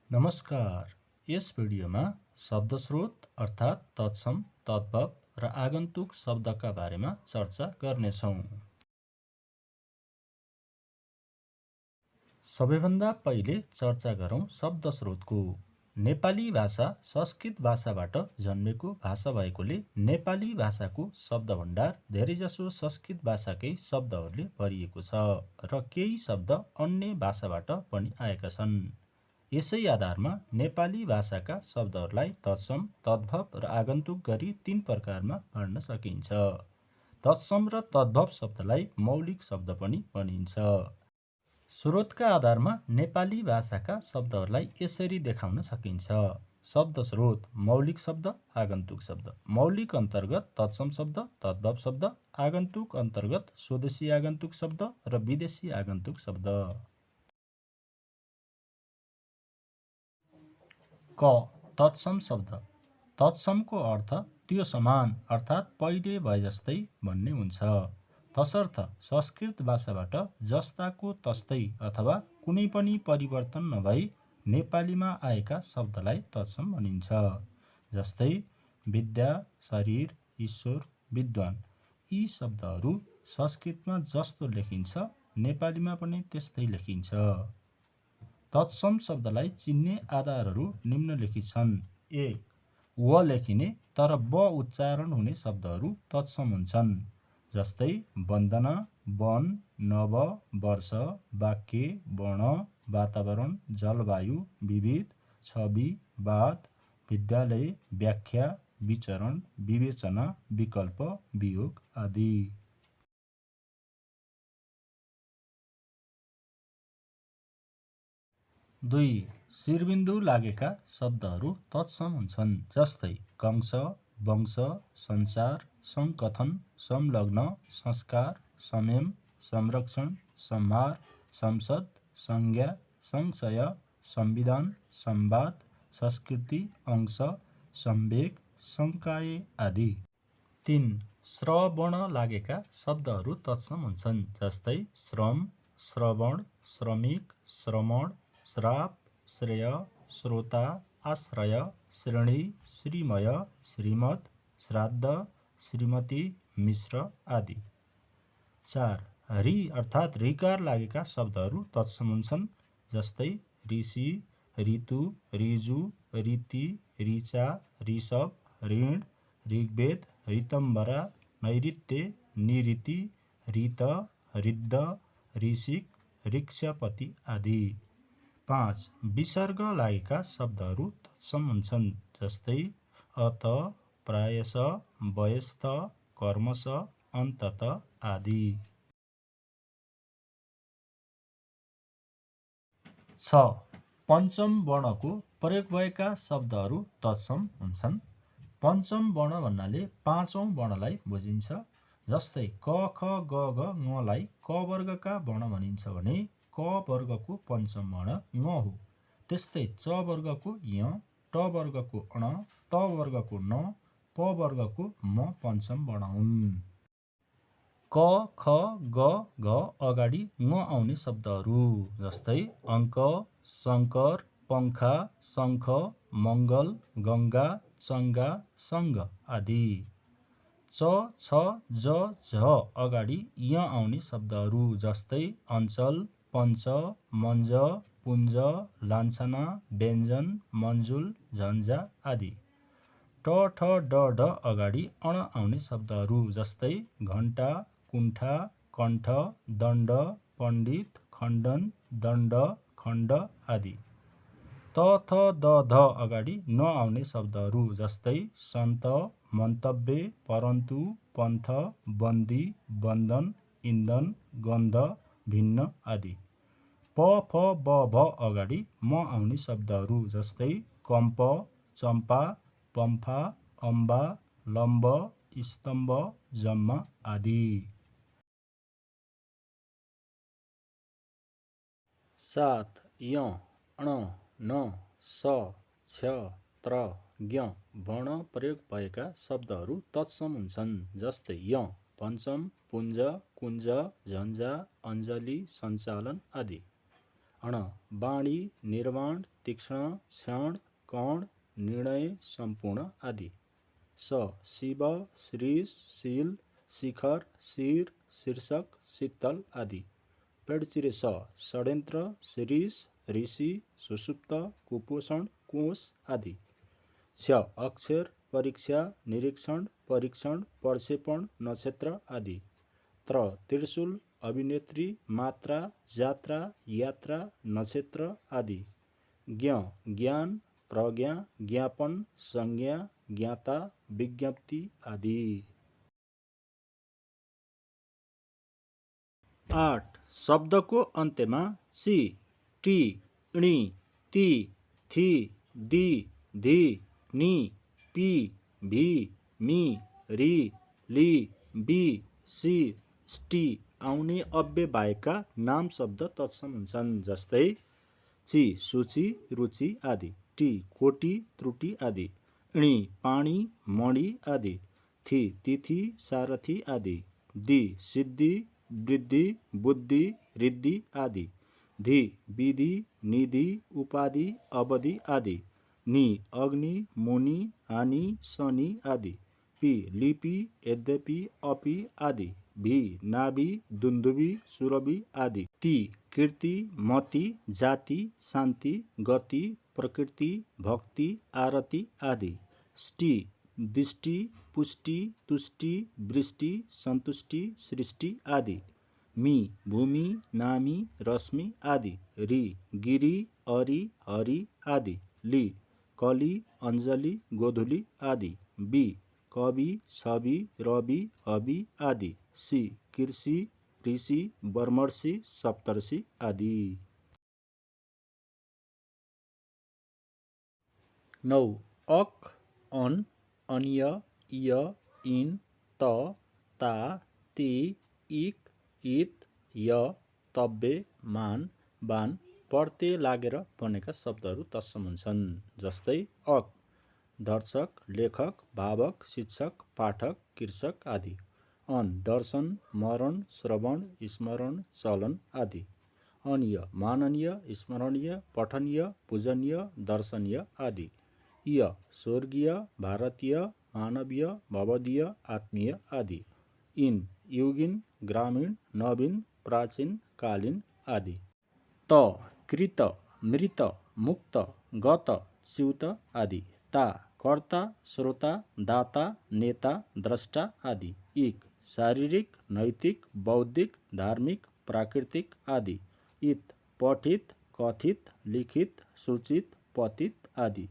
नमस्कार। यस भिडियोमा शब्दस्रोत अर्थात् तत्सम, तद्भव र आगन्तुक शब्दका बारेमा चर्चा गर्नेछौँ। सबैभन्दा पहिले चर्चा गरौँ शब्दस्रोतको। नेपाली भाषा संस्कृत भाषाबाट जन्मेको भाषा भएकोले नेपाली भाषाको शब्दभण्डार धेरैजसो संस्कृत भाषाकै शब्दहरूले भरिएको छ र केही शब्द अन्य भाषाबाट पनि आएका छन्। यसै आधारमा नेपाली भाषाका शब्दहरूलाई तत्सम, तद्भव र आगन्तुक गरी 3 प्रकारमा बाँड्न सकिन्छ। तत्सम र तद्भव शब्दलाई मौलिक शब्द पनि भनिन्छ। स्रोतका आधारमा नेपाली भाषाका शब्दहरूलाई यसरी देखाउन सकिन्छ। शब्दस्रोत: मौलिक शब्द, आगन्तुक शब्द। मौलिक अन्तर्गत तत्सम शब्द, तद्भव शब्द। आगन्तुक अन्तर्गत स्वदेशी आगन्तुक शब्द र विदेशी आगन्तुक शब्द। क. तत्सम शब्द। तत्समको अर्थ त्यो समान अर्थात् पहिले भए जस्तै भन्ने हुन्छ। तसर्थ संस्कृत भाषाबाट जस्ताको तस्तै अथवा कुनै पनि परिवर्तन नभई नेपालीमा आएका शब्दलाई तत्सम भनिन्छ। जस्तै विद्या, शरीर, ईश्वर, विद्वान। यी शब्दहरू संस्कृतमा जस्तो लेखिन्छ नेपालीमा पनि त्यस्तै लेखिन्छ। तत्सम शब्दलाई चिन्ने आधारहरू निम्नलिखित छन्। ए. व लेखिने तर ब उच्चारण हुने शब्दहरू तत्सम हुन्छन्। जस्तै वन्दना, वन, नव, वर्ष, वाक्य, वर्ण, वातावरण, जलवायु, विविध, छवि, वाद, विद्यालय, व्याख्या, विचरण, विवेचना, विकल्प, वियोग आदि। 2. शिरबिन्दु लागेका शब्दहरू तत्सम हुन्छन्। जस्तै कंस, वंश, सञ्चार, संकथन, संलग्न, संस्कार, संयम, संरक्षण, संहार, संसद, संज्ञा, संशय, संविधान, संवाद, संस्कृति, अंश, संवेग, संकाय आदि। 3. श्र वर्ण लागेका शब्दहरू तत्सम हुन्छन्। जस्तै श्रम, श्रवण, श्रमिक, श्रमण, श्राप, श्रेय, श्रोता, आश्रय, श्रेणी, श्रीमय, श्रीमत, श्राद्ध, श्रीमती, मिश्र आदि। 4. ऋ अर्थात् ऋकार लागेका शब्दहरू तत्सम हुन्छन्। जस्तै ऋषि, ऋतु, ऋजु, रीति, ऋचा, ऋषभ, ऋण, ऋग्वेद, ऋतम्बरा, नैऋत्य, निऋति, ऋत, ऋद्ध, ऋषिक, ऋक्षपति आदि। 5. विसर्ग लागेका शब्दहरू तत्सम हुन्छन्। जस्तै अत, प्रायश, वयस्थ, कर्मश, अन्तत आदि। 6. पञ्चम वर्णको प्रयोग भएका शब्दहरू तत्सम हुन्छन्। पञ्चम वर्ण भन्नाले 5औं वर्णलाई बुझिन्छ। जस्तै क, ख, ग, घ, ङलाई क वर्गका वर्ण भनिन्छ भने क वर्गको पञ्चम वर्ण ङ हो। त्यस्तै च वर्गको य, ट वर्गको अण, त वर्गको न, प वर्गको म पञ्चम वर्ण हुन्। क, ख, ग, घ अगाडि ङ आउने शब्दहरू। जस्तै अङ्क, शङ्कर, पङ्खा, शङ्ख, मङ्गल, गङ्गा, चङ्गा, सङ्ग आदि। च, छ, ज, झ अगाडि य आउने शब्दहरू। जस्तै अञ्चल, पञ्च, मञ्ज, पुञ्ज, लाञ्छना, व्यञ्जन, मञ्जुल, झन्झा आदि। ट, ठ, ड, ढ अगाडि अण आउने शब्दहरू। जस्तै घण्टा, कुण्ठा, कण्ठ, दण्ड, पण्डित, खण्डन, दण्ड, खण्ड आदि। त, थ, द, ध अगाडि न आउने शब्दहरू। जस्तै सन्त, मन्तव्य, परन्तु, पन्थ, बन्दी, बन्धन, इन्धन, गन्ध, भिन्न आदि। प, फ, ब, भ अगाडि म आउने शब्दहरू। जस्तै कम्प, चम्पा, पम्फा, अम्बा, लम्ब, स्तम्भ, जम्मा आदि। 7. य, अण, न, स, क्ष, त्र, ज्ञ वर्ण प्रयोग भएका शब्दहरू तत्सम हुन्छन्। जस्तै य पञ्चम, पुञ्ज, कुञ्ज, झन्झा, अञ्जली, सञ्चालन आदि। अण वाणी, निर्माण, तीक्ष्ण, क्षण, कण, निर्णय, सम्पूर्ण आदि। स शिव, श्रीष, शील, शिखर, शिर, शीर्षक, शीतल आदि। पेडचिरे स षड्यन्त्र, शिरीष, ऋषि, सुषुप्त, कुपोषण, कोष आदि। क्ष अक्षर, परीक्षा, निरीक्षण, परीक्षण, प्रक्षेपण, नक्षत्र आदि। त्र त्रिशूल, अभिनेत्री, मात्रा, जात्रा, यात्रा, नक्षत्र आदि। ज्ञ ज्ञान, प्रज्ञा, ज्ञापन, संज्ञा, ज्ञाता, विज्ञप्ति आदि। 8 शब्दको अन्त्यमा ची, टी, णी, ती, थी, दी, धी, नी, पी, भी, मी, री, ली, बी, सी, स्टी आउने अव्यय बाहेकका नाम शब्द तत्सम हुन्छन्। जस्तै ची सूची, रुचि आदि। टी कोटी, त्रुटि आदि। णी पानी, मणि आदि। थी तिथि, सारथी आदि। दी सिद्धि, वृद्धि, बुद्धि, रिद्धि आदि। धी विधि, निधि, उपाधि, अवधि आदि। नि अग्नि, मुनि, हानि, शनि आदि। पी लिपि, यद्यपि, अपि आदि। भी नाभि, दुन्दुभि, सुरभि आदि। ती कीर्ति, मति, जाति, शान्ति, गति, प्रकृति, भक्ति, आरती आदि। स्टी दृष्टि, पुष्टि, तुष्टि, वृष्टि, सन्तुष्टि, सृष्टि आदि। मी भूमि, नामी, रश्मि आदि। री गिरी, अरि, हरि आदि। ली कली, अञ्जली, गोधुली आदि। बी कवि, छवि, रवि, हवि आदि। सी कृषि, ऋषि, वर्मर्षि, सप्तर्षि आदि। 9 अक, अन, अन्य, इय, इन, त, ता, ती, इक, इत, य, तब्बे, मान, बान प्रत्यय लागेर बनेका शब्दहरू तत्सम हुन्छन्। जस्तै अक दर्शक, लेखक, भावक, शिक्षक, पाठक, कृषक आदि। अन दर्शन, मरण, श्रवण, स्मरण, चलन आदि। अन्य माननीय, स्मरणीय, पठनीय, पूजनीय, दर्शनीय आदि। इय स्वर्गीय, भारतीय, मानवीय, भवदीय, आत्मीय आदि। इन युगीन, ग्रामीण, नवीन, प्राचीन, कालीन आदि। त कृत, मृत, मुक्त, गत, च्युत आदि। ता कर्ता, श्रोता, दाता, नेता, द्रष्टा आदि। इक शारीरिक, नैतिक, बौद्धिक, धार्मिक, प्राकृतिक आदि। इत पठित, कथित, लिखित, सूचित, पतित आदि।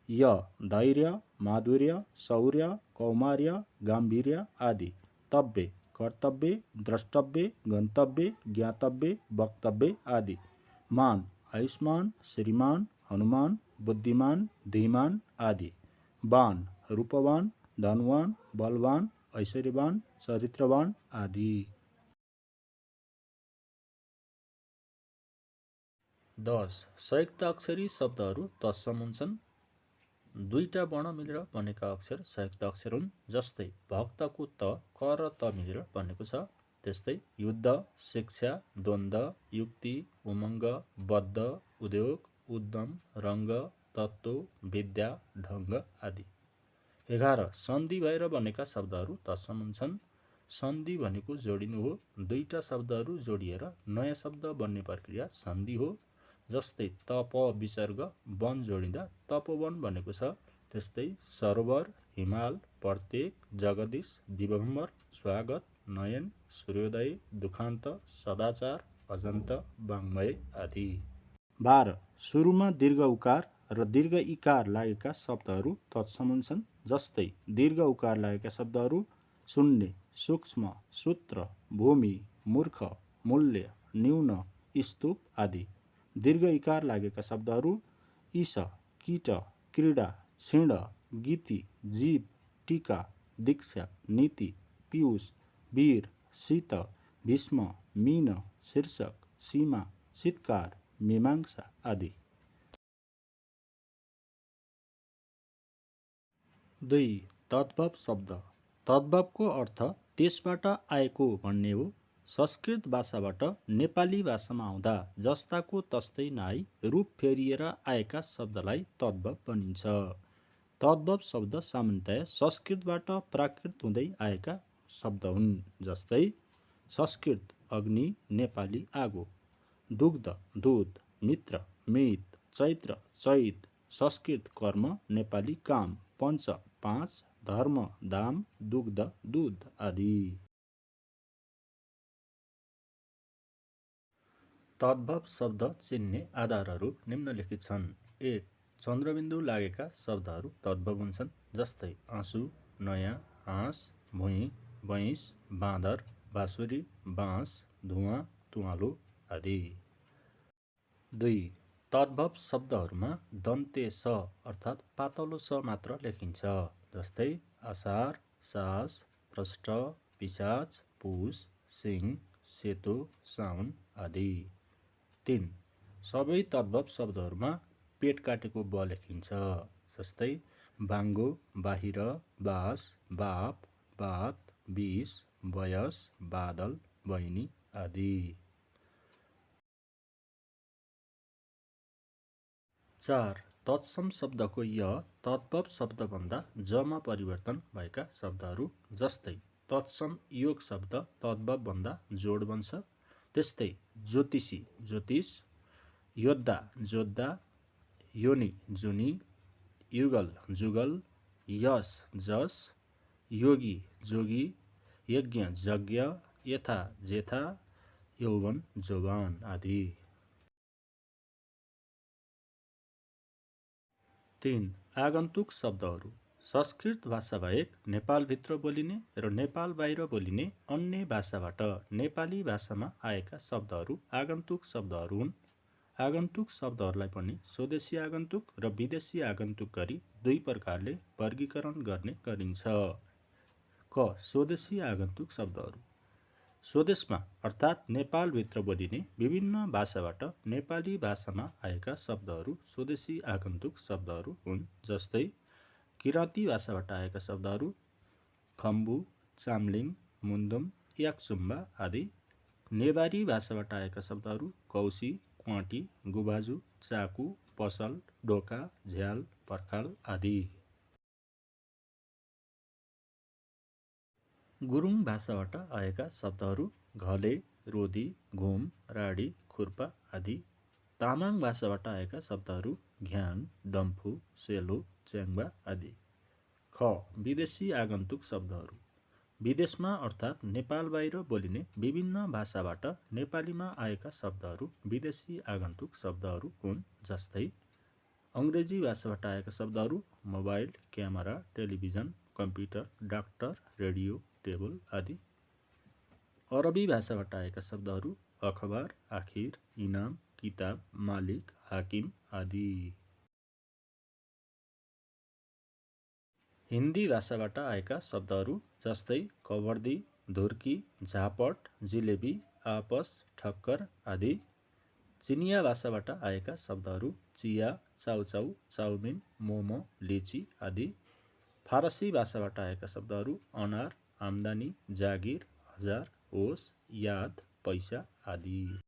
य धैर्य, माधुर्य, शौर्य, कौमार्य, गाम्भीर्य आदि। तब्बे कर्तव्य, द्रष्टव्य, गन्तव्य, ज्ञातव्य, वक्तव्य आदि। मान आयुष्मान, श्रीमान, हनुमान, बुद्धिमान, धीमान आदि। बान रूपवान, धनवान, बलवान, ऐश्वर्यवान, चरित्रवान आदि। 10 संयुक्त अक्षरी शब्दहरू तत्सम हुन्छन्। दुईटा वर्ण मिलेर बनेका अक्षर संयुक्त अक्षर हुन्। जस्तै भक्तको त क र त मिलेर बनेको छ। त्यस्तै युद्ध, शिक्षा, द्वन्द्व, युक्ति, उमङ्ग, बद्ध, उद्योग, उद्यम, रङ्ग, तत्त्व, विद्या, ढङ्ग आदि। 11 सन्धि भएर बनेका शब्दहरू तत्सम हुन्छन्। सन्धि भनेको जोडिनु हो। दुईटा शब्दहरू जोडिएर नयाँ शब्द बन्ने प्रक्रिया सन्धि हो। जस्तै तप विसर्ग वन जोडिँदा तपोवन बनेको छ। त्यस्तै सरोवर, हिमाल, प्रत्येक, जगदीश, दिगम्बर, स्वागत, नयन, सूर्योदय, दुखान्त, सदाचार, अजन्त, वाङ्मय आदि। 12 सुरुमा दीर्घ उकार र दीर्घ इकार लागेका शब्दहरू तत्सम हुन्छन्। जस्तै दीर्घ उकार लागेका शब्दहरू शून्य, सूक्ष्म, सूत्र, भूमि, मूर्ख, मूल्य, न्यून, स्तूप आदि। दीर्घ इकार लागेका शब्दहरू ईश, कीट, क्रीडा, क्षीण, गीति, जीव, टीका, दीक्षा, नीति, पीयूष, वीर, शीत, भीष्म, मीन, शीर्षक, सीमा, शीतकार, मीमांसा आदि। 2 तद्भव शब्द। तद्भवको अर्थ त्यसबाट आएको भन्ने हो। संस्कृत भाषाबाट नेपाली भाषामा आउँदा जस्ताको तस्तै नआई रूप फेरिएर आएका शब्दलाई तद्भव भनिन्छ। तद्भव शब्द सामान्यतया संस्कृतबाट प्राकृत हुँदै आएका शब्द हुन्। जस्तै संस्कृत अग्नि, नेपाली आगो, दुग्ध दूध, मित्र मृत, चैत्र चैत, संस्कृत कर्म, नेपाली काम, पञ्च पाँच, धर्म दाम, दुग्ध दूध आदि। तद्भव शब्द चिन्ने आधारहरू निम्नलिखित छन्। 1. चन्द्रबिन्दु लागेका शब्दहरू तद्भव हुन्छन्। जस्तै आँसु, नयाँ, हाँस, भुइँ, भैँस, बाँदर, बाँसुरी, बाँस, धुवाँ, तुवालो आदि। 2. तद्भव शब्दहरूमा दन्ते स अर्थात् पातलो स मात्र लेखिन्छ। जस्तै आषाढ, सास, प्रष्ट, पिशाच, पुष, सिंह, सेतो, साउन आदि। 3. सबै तद्भव शब्दहरूमा पेट काटेको ब लेखिन्छ। जस्तै बाङ्गो, बाहिर, बास, बाप, बात, बिस, बयस, बादल, बहिनी आदि। 4. तत्सम शब्दको य तद्भव शब्दभन्दा जमा परिवर्तन भएका शब्दहरू। जस्तै तत्सम योग शब्द तद्भव भन्दा जोड बन्छ। त्यस्तै ज्योतिषी ज्योतिष, योद्धा जोद्धा, योनि जुनी, युगल जुगल, यश जस, योगी जोगी, यज्ञ यज्ञ, यथा जेथा, यौवन जोबान आदि। 3. आगन्तुक शब्दहरू। संस्कृत भाषा बाहेक नेपालभित्र बोलिने र नेपाल बाहिर बोलिने अन्य भाषाबाट नेपाली भाषामा आएका शब्दहरू आगन्तुक शब्दहरू हुन्। आगन्तुक शब्दहरूलाई पनि स्वदेशी आगन्तुक र विदेशी आगन्तुक गरी दुई प्रकारले वर्गीकरण गर्ने गरिन्छ। क. स्वदेशी आगन्तुक शब्दहरू। स्वदेशमा अर्थात् नेपालभित्र बोलिने विभिन्न भाषाबाट नेपाली भाषामा आएका शब्दहरू स्वदेशी आगन्तुक शब्दहरू हुन्। जस्तै किराँती भाषाबाट आएका शब्दहरू खम्बु, चाम्लिङ, मुन्दुम, याक्सुम्बा आदि। नेवारी भाषाबाट आएका शब्दहरू कौसी, क्वाँटी, गुबाजु, चाकु, पसल, ढोका, झ्याल, पर्खाल आदि। गुरुङ भाषाबाट आएका शब्दहरू घले, रोदी, घुम, राडी, खुर्पा आदि। तामाङ भाषाबाट आएका शब्दहरू घ्याङ, डम्फु, सेलो, च्याङ्बा आदि। ख. विदेशी आगन्तुक शब्दहरू। विदेशमा अर्थात् नेपाल बाहिर बोलिने विभिन्न भाषाबाट नेपालीमा आएका शब्दहरू विदेशी आगन्तुक शब्दहरू हुन्। जस्तै अङ्ग्रेजी भाषाबाट आएका शब्दहरू mobile, camera, television, computer, doctor, radio, table आदि। अरबी भाषाबाट आएका शब्दहरू अखबार, आखिर, इनाम, किताब, मालिक, हाकिम आदि। हिन्दी भाषाबाट आएका शब्दहरू जस्तै कबड्डी, धुर्की, झापट, जिलेबी, आपस, ठक्कर आदि। चिनिया भाषाबाट आएका शब्दहरू चिया, चाउचाउ, चाउमिन, मोमो, लिची आदि। फारसी भाषाबाट आएका शब्दहरू अनार, आम्दानी, जागिर, हजार, होस, याद, पैसा आदि।